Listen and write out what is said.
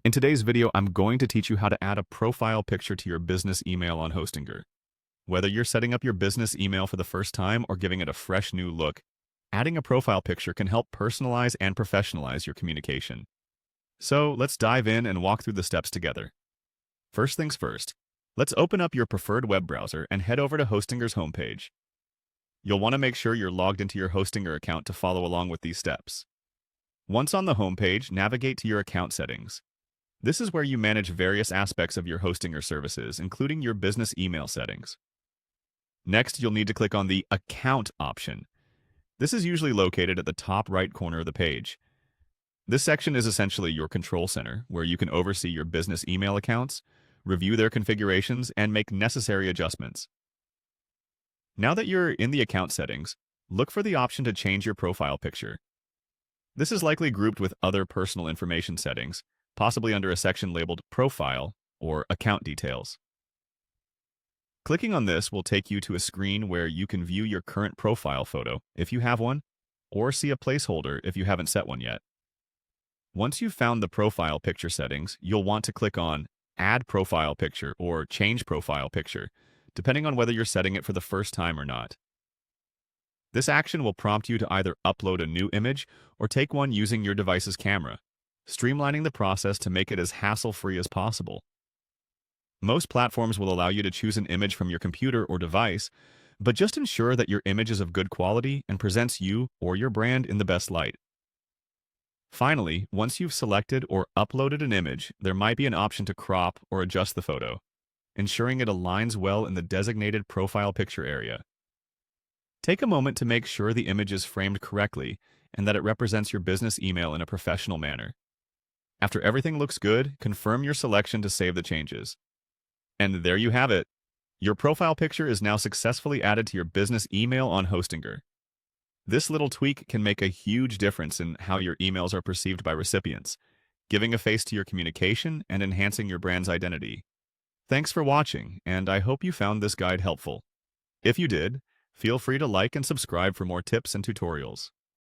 In today's video, I'm going to teach you how to add a profile picture to your business email on Hostinger. Whether you're setting up your business email for the first time or giving it a fresh new look, adding a profile picture can help personalize and professionalize your communication. So let's dive in and walk through the steps together. First things first, let's open up your preferred web browser and head over to Hostinger's homepage. You'll want to make sure you're logged into your Hostinger account to follow along with these steps. Once on the homepage, navigate to your account settings. This is where you manage various aspects of your Hostinger services, including your business email settings. Next, you'll need to click on the Account option. This is usually located at the top right corner of the page. This section is essentially your control center, where you can oversee your business email accounts, review their configurations, and make necessary adjustments. Now that you're in the account settings, look for the option to change your profile picture. This is likely grouped with other personal information settings, possibly under a section labeled Profile or Account Details. Clicking on this will take you to a screen where you can view your current profile photo, if you have one, or see a placeholder if you haven't set one yet. Once you've found the profile picture settings, you'll want to click on Add Profile Picture or Change Profile Picture, depending on whether you're setting it for the first time or not. This action will prompt you to either upload a new image or take one using your device's camera, streamlining the process to make it as hassle-free as possible. Most platforms will allow you to choose an image from your computer or device, but just ensure that your image is of good quality and presents you or your brand in the best light. Finally, once you've selected or uploaded an image, there might be an option to crop or adjust the photo, ensuring it aligns well in the designated profile picture area. Take a moment to make sure the image is framed correctly and that it represents your business email in a professional manner. After everything looks good, confirm your selection to save the changes. And there you have it. Your profile picture is now successfully added to your business email on Hostinger. This little tweak can make a huge difference in how your emails are perceived by recipients, giving a face to your communication and enhancing your brand's identity. Thanks for watching, and I hope you found this guide helpful. If you did, feel free to like and subscribe for more tips and tutorials.